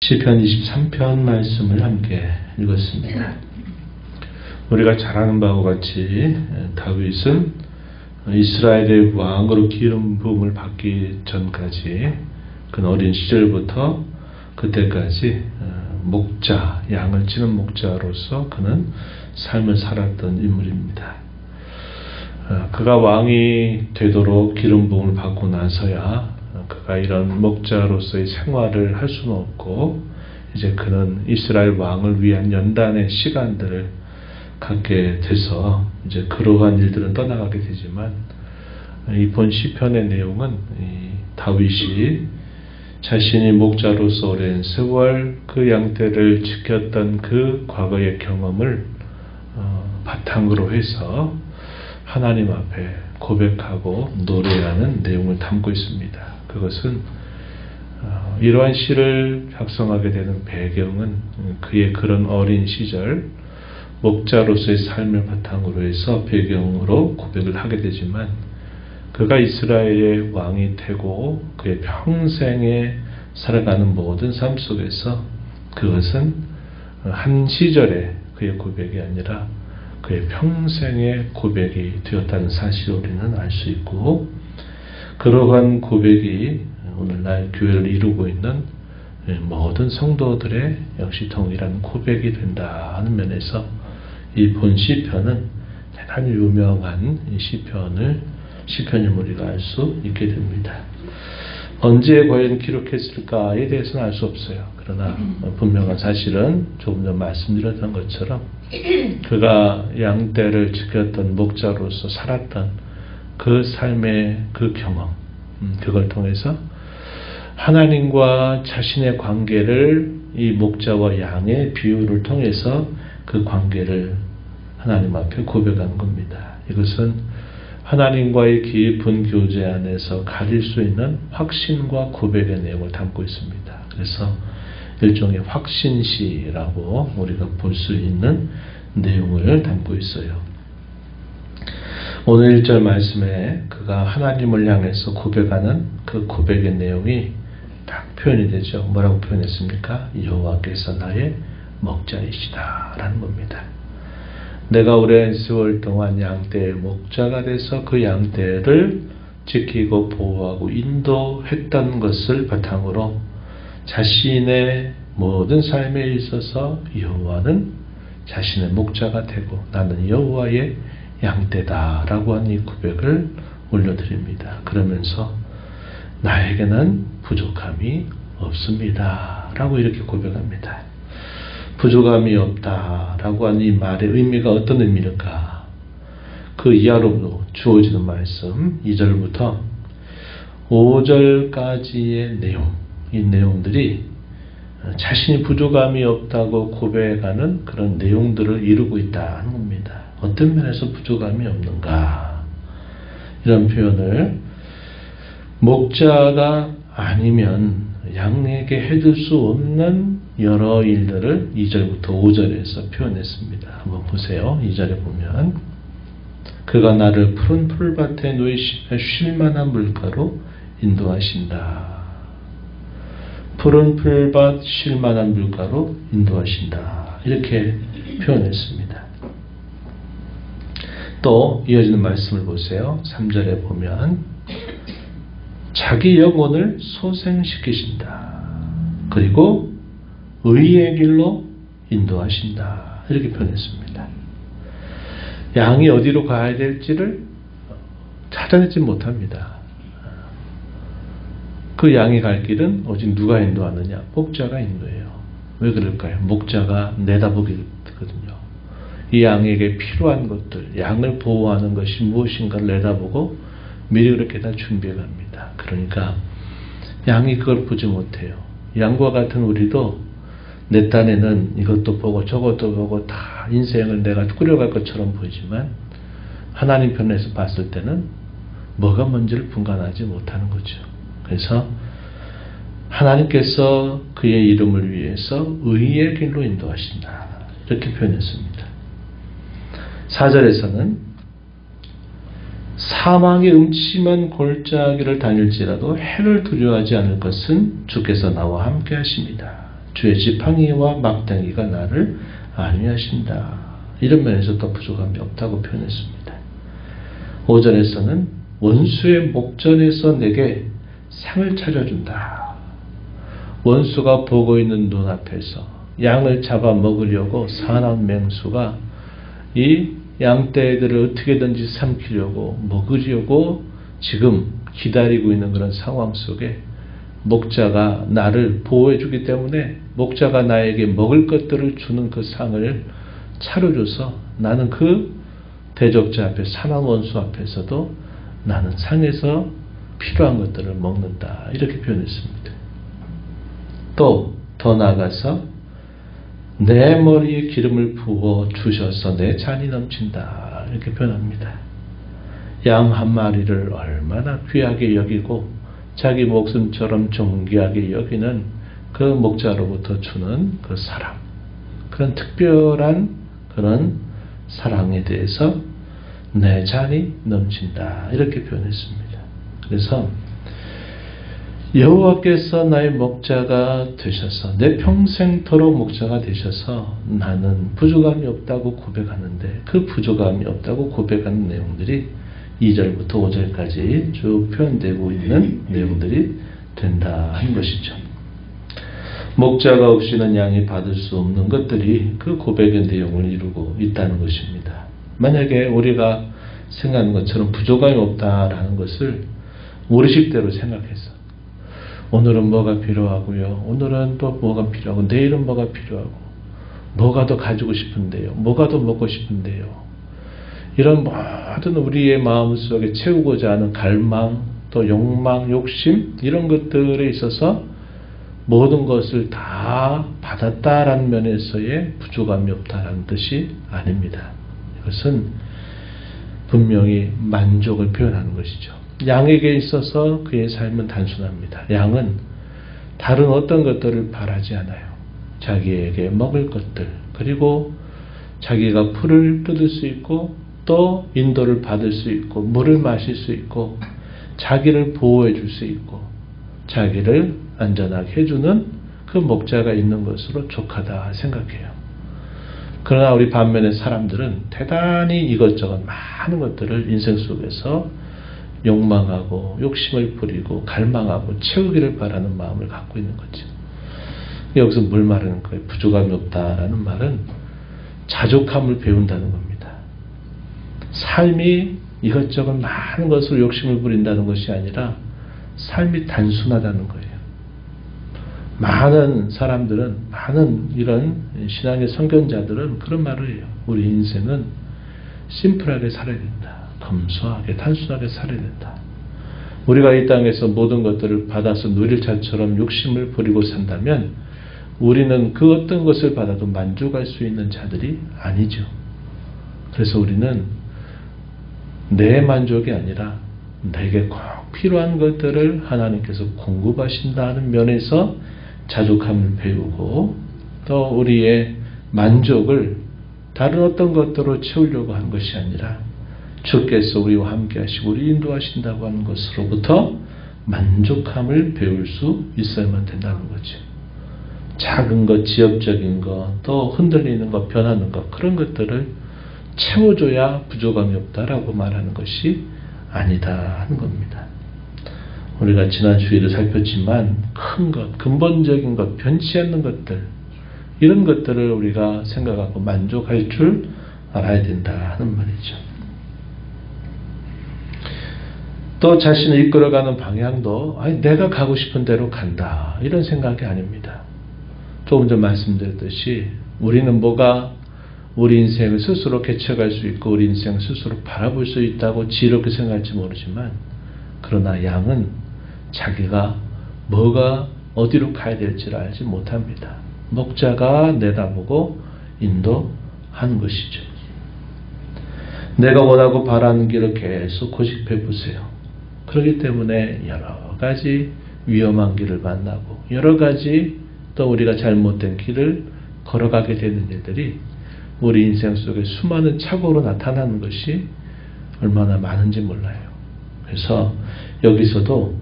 시편 23편 말씀을 함께 읽었습니다. 우리가 잘 아는 바와 같이 다윗은 이스라엘의 왕으로 기름 부음을 받기 전까지 그 어린 시절부터 그때까지 목자, 양을 치는 목자로서 그는 삶을 살았던 인물입니다. 그가 왕이 되도록 기름 부음을 받고 나서야 그가 이런 목자로서의 생활을 할 수는 없고, 이제 그는 이스라엘 왕을 위한 연단의 시간들을 갖게 돼서 이제 그러한 일들은 떠나가게 되지만, 이번 시편의 내용은 다윗이 자신이 목자로서 오랜 세월 그 양떼를 지켰던 그 과거의 경험을 바탕으로 해서 하나님 앞에 고백하고 노래하는 내용을 담고 있습니다. 그것은 이러한 시를 작성하게 되는 배경은 그의 그런 어린 시절 목자로서의 삶을 바탕으로 해서 배경으로 고백을 하게 되지만, 그가 이스라엘의 왕이 되고 그의 평생에 살아가는 모든 삶 속에서 그것은 한 시절의 그의 고백이 아니라 그의 평생의 고백이 되었다는 사실을 우리는 알 수 있고, 그러한 고백이 오늘날 교회를 이루고 있는 모든 성도들의 역시 동일한 고백이 된다는 면에서 이 본 시편은 대단히 유명한 시편을 우리가 알 수 있게 됩니다. 언제 과연 기록했을까에 대해서는 알 수 없어요. 그러나 분명한 사실은 조금 전 말씀드렸던 것처럼 그가 양떼를 지켰던 목자로서 살았던 그 삶의 그 경험, 그걸 통해서 하나님과 자신의 관계를 이 목자와 양의 비유를 통해서 그 관계를 하나님 앞에 고백하는 겁니다. 이것은 하나님과의 깊은 교제 안에서 가질 수 있는 확신과 고백의 내용을 담고 있습니다. 그래서 일종의 확신시라고 우리가 볼 수 있는 내용을 담고 있어요. 오늘 1절 말씀에 그가 하나님을 향해서 고백하는 그 고백의 내용이 딱 표현이 되죠. 뭐라고 표현했습니까? 여호와께서 나의 목자이시다 라는 겁니다. 내가 오랜 세월 동안 양떼의 목자가 돼서 그 양떼를 지키고 보호하고 인도했던 것을 바탕으로 자신의 모든 삶에 있어서 여호와는 자신의 목자가 되고 나는 여호와의 양떼다라고 하는 이 고백을 올려드립니다. 그러면서 나에게는 부족함이 없습니다 라고 이렇게 고백합니다. 부족함이 없다라고 하는 이 말의 의미가 어떤 의미일까? 그 이하로 주어지는 말씀 2절부터 5절까지의 내용, 이 내용들이 자신이 부족함이 없다고 고백하는 그런 내용들을 이루고 있다는 겁니다. 어떤 면에서 부족함이 없는가? 이런 표현을 목자가 아니면 양에게 해줄 수 없는 여러 일들을 2절부터 5절에서 표현했습니다. 한번 보세요. 2절에 보면 그가 나를 푸른 풀밭에 누이시며 쉴만한 물가로 인도하신다. 푸른 풀밭 쉴만한 물가로 인도하신다. 이렇게 표현했습니다. 또 이어지는 말씀을 보세요. 3절에 보면 자기 영혼을 소생시키신다. 그리고 의의 길로 인도하신다. 이렇게 표현했습니다. 양이 어디로 가야 될지를 찾아내지 못합니다. 그 양이 갈 길은 오직 누가 인도하느냐? 목자가 인도해요. 왜 그럴까요? 목자가 내다보거든요. 이 양에게 필요한 것들, 양을 보호하는 것이 무엇인가를 내다보고 미리 그렇게 다 준비해 갑니다. 그러니까 양이 그걸 보지 못해요. 양과 같은 우리도 내 딴에는 이것도 보고 저것도 보고 다 인생을 내가 꾸려갈 것처럼 보이지만 하나님 편에서 봤을 때는 뭐가 뭔지를 분간하지 못하는 거죠. 그래서 하나님께서 그의 이름을 위해서 의의 길로 인도하신다. 이렇게 표현했습니다. 4절에서는 사망의 음침한 골짜기를 다닐지라도 해를 두려워하지 않을 것은 주께서 나와 함께 하십니다. 주의 지팡이와 막대기가 나를 안위하신다. 이런 면에서도 부족함이 없다고 표현했습니다. 5절에서는 원수의 목전에서 내게 상을 차려준다. 원수가 보고 있는 눈앞에서 양을 잡아먹으려고 사나운 맹수가 이 양떼들을 어떻게든지 삼키려고 먹으려고 지금 기다리고 있는 그런 상황 속에 목자가 나를 보호해주기 때문에 목자가 나에게 먹을 것들을 주는 그 상을 차려줘서 나는 그 대적자 앞에 사나운 원수 앞에서도 나는 상에서 필요한 것들을 먹는다. 이렇게 표현했습니다. 또 더 나아가서 내 머리에 기름을 부어 주셔서 내 잔이 넘친다. 이렇게 표현합니다. 양 한 마리를 얼마나 귀하게 여기고 자기 목숨처럼 존귀하게 여기는 그 목자로부터 주는 그 사랑, 그런 특별한 그런 사랑에 대해서 내 잔이 넘친다. 이렇게 표현했습니다. 그래서 여호와께서 나의 목자가 되셔서 내 평생토록 목자가 되셔서 나는 부족함이 없다고 고백하는데 그 부족함이 없다고 고백하는 내용들이 2절부터 5절까지 쭉 표현되고 있는 내용들이 된다 하는 것이죠. 목자가 없이는 양이 받을 수 없는 것들이 그 고백의 내용을 이루고 있다는 것입니다. 만약에 우리가 생각하는 것처럼 부족함이 없다라는 것을 우리식대로 생각해서 오늘은 뭐가 필요하고요. 오늘은 또 뭐가 필요하고 내일은 뭐가 필요하고 뭐가 더 가지고 싶은데요. 뭐가 더 먹고 싶은데요. 이런 모든 우리의 마음속에 채우고자 하는 갈망, 또 욕망, 욕심 이런 것들에 있어서 모든 것을 다 받았다라는 면에서의 부족함이 없다라는 뜻이 아닙니다. 이것은 분명히 만족을 표현하는 것이죠. 양에게 있어서 그의 삶은 단순합니다. 양은 다른 어떤 것들을 바라지 않아요. 자기에게 먹을 것들, 그리고 자기가 풀을 뜯을 수 있고 또 인도를 받을 수 있고 물을 마실 수 있고 자기를 보호해 줄 수 있고 자기를 안전하게 해주는 그 목자가 있는 것으로 족하다 생각해요. 그러나 우리 반면에 사람들은 대단히 이것저것 많은 것들을 인생 속에서 욕망하고 욕심을 부리고 갈망하고 채우기를 바라는 마음을 갖고 있는 거죠. 여기서 뭘 말하는 거예요? 부족함이 없다라는 말은 자족함을 배운다는 겁니다. 삶이 이것저것 많은 것으로 욕심을 부린다는 것이 아니라 삶이 단순하다는 거예요. 많은 사람들은, 많은 이런 신앙의 선견자들은 그런 말을 해요. 우리 인생은 심플하게 살아야 된다. 검소하게, 단순하게 살아야 된다. 우리가 이 땅에서 모든 것들을 받아서 누릴 자처럼 욕심을 부리고 산다면 우리는 그 어떤 것을 받아도 만족할 수 있는 자들이 아니죠. 그래서 우리는 내 만족이 아니라 내게 꼭 필요한 것들을 하나님께서 공급하신다는 면에서 자족함을 배우고 또 우리의 만족을 다른 어떤 것들로 채우려고 하는 것이 아니라 주께서 우리와 함께 하시고 우리 인도하신다고 하는 것으로부터 만족함을 배울 수 있어야만 된다는 거죠. 작은 것, 지역적인 것, 또 흔들리는 것, 변하는 것, 그런 것들을 채워줘야 부족함이 없다라고 말하는 것이 아니다 하는 겁니다. 우리가 지난 주일을 살폈지만 큰 것, 근본적인 것, 변치 않는 것들, 이런 것들을 우리가 생각하고 만족할 줄 알아야 된다 하는 말이죠. 또 자신을 이끌어가는 방향도 내가 가고 싶은 대로 간다 이런 생각이 아닙니다. 조금 전 말씀드렸듯이 우리는 뭐가 우리 인생을 스스로 개척할 수 있고 우리 인생을 스스로 바라볼 수 있다고 지혜롭게 생각할지 모르지만 그러나 양은 자기가 뭐가 어디로 가야 될지를 알지 못합니다. 목자가 내다보고 인도하는 것이죠. 내가 원하고 바라는 길을 계속 고집해 보세요. 그렇기 때문에 여러 가지 위험한 길을 만나고 여러 가지 또 우리가 잘못된 길을 걸어가게 되는 일들이 우리 인생 속에 수많은 착오로 나타나는 것이 얼마나 많은지 몰라요. 그래서 여기서도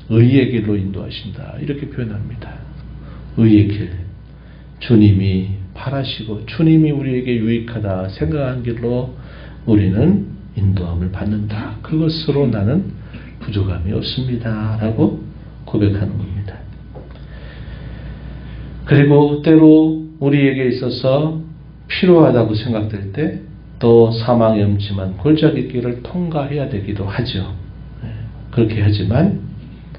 의의 길로 인도하신다 이렇게 표현합니다. 의의 길, 주님이 바라시고 주님이 우리에게 유익하다 생각한 길로 우리는 인도함을 받는다. 그것으로 나는 부족함이 없습니다. 라고 고백하는 겁니다. 그리고 때로 우리에게 있어서 필요하다고 생각될 때 또 사망의 음침한 골짜기 길을 통과해야 되기도 하죠. 그렇게 하지만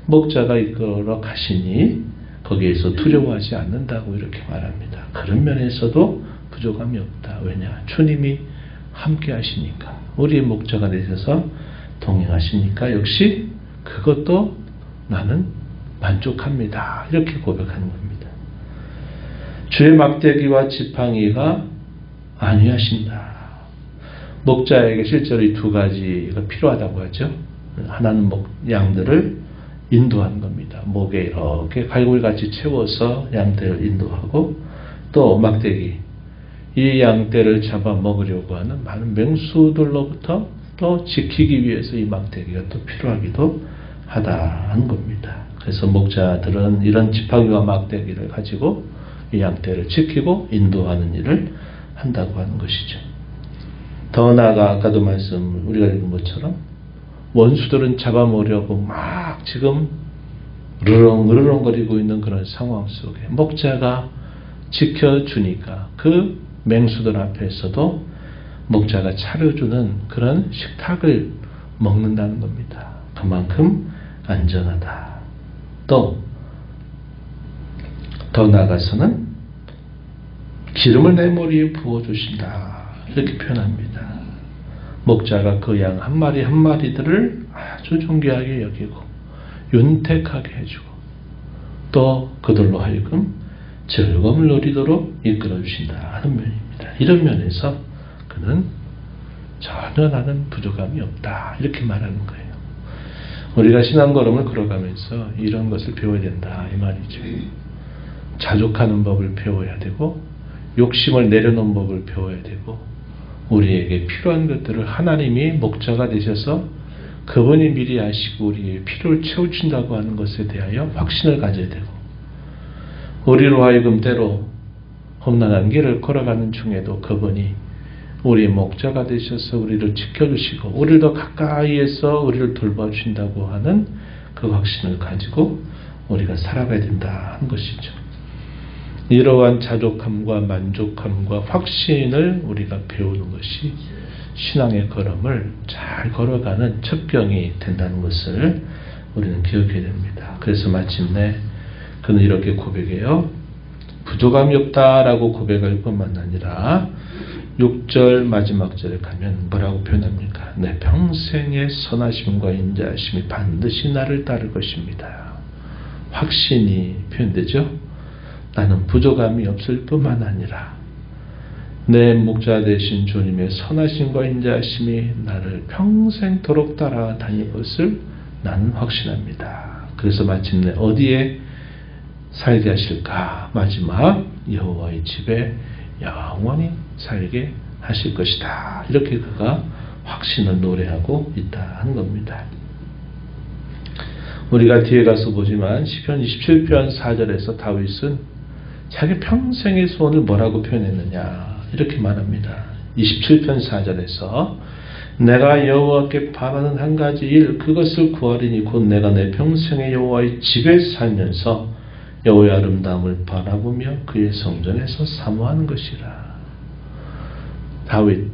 목자가 이끌어 가시니 거기에서 두려워하지 않는다고 이렇게 말합니다. 그런 면에서도 부족함이 없다. 왜냐? 주님이 함께 하시니까, 우리의 목자가 되셔서 동행하시니까 역시 그것도 나는 만족합니다. 이렇게 고백하는 겁니다. 주의 막대기와 지팡이가 안위하신다. 목자에게 실제로 이 두 가지가 필요하다고 하죠. 하나는 양들을 인도하는 겁니다. 목에 이렇게 갈고리같이 채워서 양떼를 인도하고, 또 막대기, 이 양떼를 잡아먹으려고 하는 많은 맹수들로부터 또 지키기 위해서 이 막대기가 또 필요하기도 하다는 겁니다. 그래서 목자들은 이런 지팡이와 막대기를 가지고 이 양떼를 지키고 인도하는 일을 한다고 하는 것이죠. 더 나아가 아까도 우리가 읽은 것처럼 원수들은 잡아먹으려고 막 지금 으르렁거리고 있는 그런 상황 속에 목자가 지켜주니까 그 맹수들 앞에서도 목자가 차려주는 그런 식탁을 먹는다는 겁니다. 그만큼 안전하다. 또 더 나아가서는 기름을 내 머리에 부어주신다. 이렇게 표현합니다. 목자가 그 양 한 마리 한 마리들을 아주 존귀하게 여기고 윤택하게 해주고 또 그들로 하여금 즐거움을 누리도록 이끌어주신다 하는 면입니다. 이런 면에서 그는 전혀 나는 부족함이 없다. 이렇게 말하는 거예요. 우리가 신앙걸음을 걸어가면서 이런 것을 배워야 된다. 이 말이죠. 자족하는 법을 배워야 되고 욕심을 내려놓은 법을 배워야 되고 우리에게 필요한 것들을 하나님이 목자가 되셔서 그분이 미리 아시고 우리의 필요를 채워준다고 하는 것에 대하여 확신을 가져야 되고, 우리로 하여금 때로 험난한 길을 걸어가는 중에도 그분이 우리의 목자가 되셔서 우리를 지켜주시고 우리를 더 가까이에서 우리를 돌봐주신다고 하는 그 확신을 가지고 우리가 살아가야 된다 하는 것이죠. 이러한 자족함과 만족함과 확신을 우리가 배우는 것이 신앙의 걸음을 잘 걸어가는 첩경이 된다는 것을 우리는 기억해야 됩니다. 그래서 마침내 그는 이렇게 고백해요. 부족함이 없다라고 고백할 뿐만 아니라 6절 마지막 절에 가면 뭐라고 표현합니까? 내 평생의 선하심과 인자하심이 반드시 나를 따를 것입니다. 확신이 표현되죠. 나는 부족함이 없을 뿐만 아니라 내 목자 되신 주님의 선하심과 인자하심이 나를 평생토록 따라다닐 것을 나는 확신합니다. 그래서 마침내 어디에 살게 하실까? 마지막 여호와의 집에 영원히 살게 하실 것이다. 이렇게 그가 확신을 노래하고 있다 하는 겁니다. 우리가 뒤에 가서 보지만 시편 27편 4절에서 다윗은 자기 평생의 소원을 뭐라고 표현했느냐 이렇게 말합니다. 27편 4절에서 내가 여호와께 바라는 한 가지 일 그것을 구하리니 곧 내가 내 평생의 여호와의 집에 살면서 여호와의 아름다움을 바라보며 그의 성전에서 사모하는 것이라. 다윗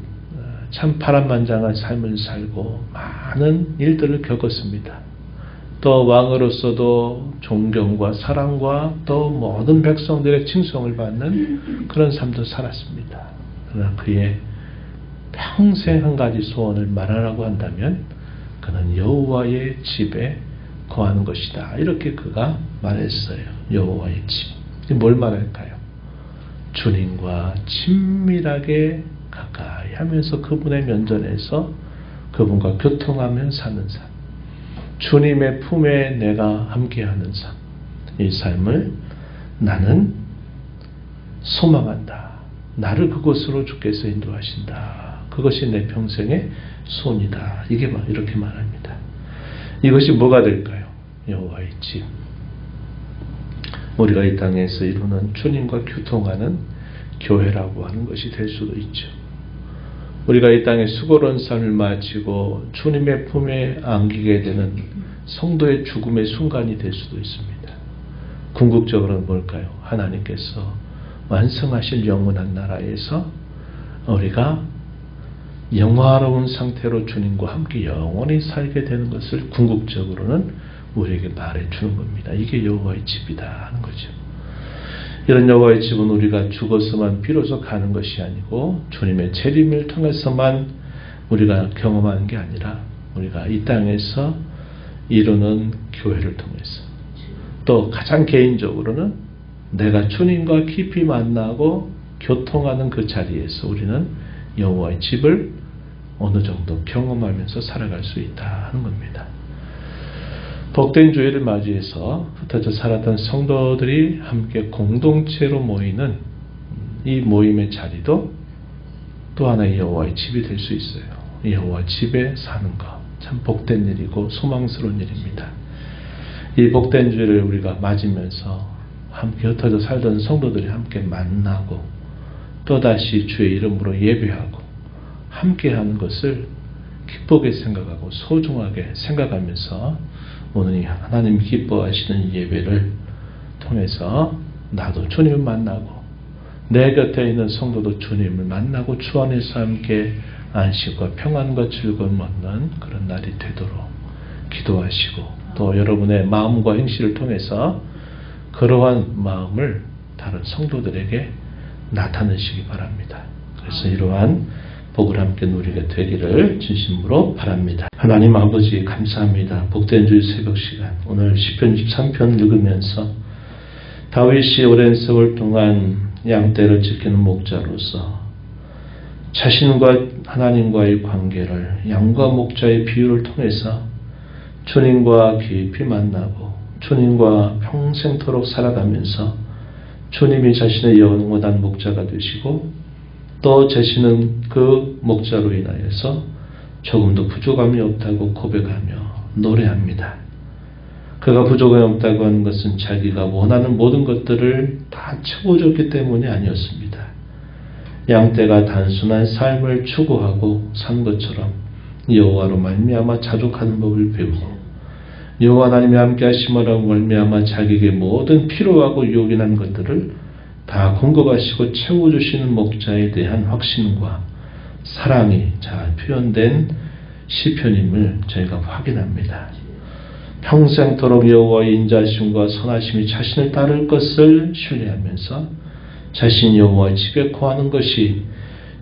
참 파란만장한 삶을 살고 많은 일들을 겪었습니다. 또 왕으로서도 존경과 사랑과 또 모든 백성들의 칭송을 받는 그런 삶도 살았습니다. 그러나 그의 평생 한 가지 소원을 말하라고 한다면 그는 여호와의 집에 거하는 것이다. 이렇게 그가 말했어요. 여호와의 집. 뭘 말할까요? 주님과 친밀하게 가까이 하면서 그분의 면전에서 그분과 교통하며 사는 삶. 주님의 품에 내가 함께하는 삶. 이 삶을 나는 소망한다. 나를 그곳으로 주께서 인도하신다. 그것이 내 평생의 소원이다. 이게 이렇게 말합니다. 이것이 뭐가 될까요? 여호와의 집. 우리가 이 땅에서 이루는 주님과 교통하는 교회라고 하는 것이 될 수도 있죠. 우리가 이 땅에 수고로운 삶을 마치고 주님의 품에 안기게 되는 성도의 죽음의 순간이 될 수도 있습니다. 궁극적으로는 뭘까요? 하나님께서 완성하실 영원한 나라에서 우리가 영화로운 상태로 주님과 함께 영원히 살게 되는 것을 궁극적으로는 우리에게 말해주는 겁니다. 이게 여호와의 집이다 하는 거죠. 이런 여호와의 집은 우리가 죽어서만 비로소 가는 것이 아니고 주님의 재림을 통해서만 우리가 경험하는 게 아니라 우리가 이 땅에서 이루는 교회를 통해서 또 가장 개인적으로는 내가 주님과 깊이 만나고 교통하는 그 자리에서 우리는 여호와의 집을 어느 정도 경험하면서 살아갈 수 있다 하는 겁니다. 복된 주일을 맞이해서 흩어져 살았던 성도들이 함께 공동체로 모이는 이 모임의 자리도 또 하나의 여호와의 집이 될 수 있어요. 여호와 집에 사는 것 참 복된 일이고 소망스러운 일입니다. 이 복된 주일을 우리가 맞으면서 함께 흩어져 살던 성도들이 함께 만나고 또다시 주의 이름으로 예배하고 함께하는 것을 기쁘게 생각하고 소중하게 생각하면서 오늘 이 하나님 기뻐하시는 예배를 통해서 나도 주님을 만나고 내 곁에 있는 성도도 주님을 만나고 주 안에서 함께 안식과 평안과 즐거움 얻는 그런 날이 되도록 기도하시고 또 여러분의 마음과 행실을 통해서 그러한 마음을 다른 성도들에게 나타내시기 바랍니다. 그래서 이러한 복을 함께 누리게 되기를 진심으로 바랍니다. 하나님 아버지 감사합니다. 복된 주일 새벽 시간 오늘 시편 13편 읽으면서 다윗이 오랜 세월 동안 양떼를 지키는 목자로서 자신과 하나님과의 관계를 양과 목자의 비유를 통해서 주님과 깊이 만나고 주님과 평생토록 살아가면서 주님이 자신의 영원한 목자가 되시고 또 자신은 그 목자로 인하여서 조금도 부족함이 없다고 고백하며 노래합니다. 그가 부족함이 없다고 하는 것은 자기가 원하는 모든 것들을 다 채워줬기 때문이 아니었습니다. 양떼가 단순한 삶을 추구하고 산 것처럼 여호와로 말미암아 자족하는 법을 배우고 여호와 하나님이 함께 하심으로 말미암아 자기에게 모든 필요하고 요긴한 것들을 다 공급하시고 채워주시는 목자에 대한 확신과 사랑이 잘 표현된 시편임을 저희가 확인합니다. 평생토록 여호와의 인자하심과 선하심이 자신을 따를 것을 신뢰하면서 자신 여호와의 집에 거하는 것이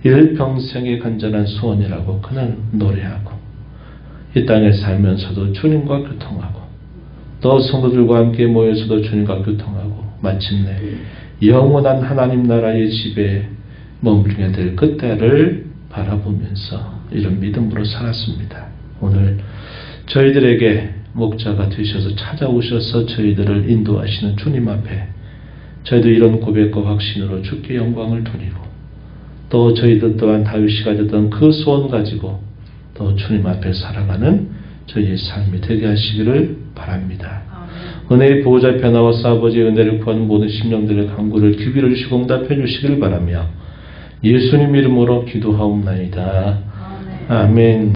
일평생의 간절한 소원이라고 그는 노래하고 이 땅에 살면서도 주님과 교통하고 또 성도들과 함께 모여서도 주님과 교통하고 마침내 영원한 하나님 나라의 집에 머물게 될 그때를 바라보면서 이런 믿음으로 살았습니다. 오늘 저희들에게 목자가 되셔서 찾아오셔서 저희들을 인도하시는 주님 앞에 저희도 이런 고백과 확신으로 주께 영광을 돌리고 또 저희들 또한 다윗이 가졌던 그 소원 가지고 또 주님 앞에 살아가는 저희의 삶이 되게 하시기를 바랍니다. 은혜의 보호자 앞에 나와서 아버지의 은혜를 구하는 모든 심령들의 간구를 귀비를 주시고 응답해 주시기를 바라며 예수님 이름으로 기도하옵나이다. 아멘.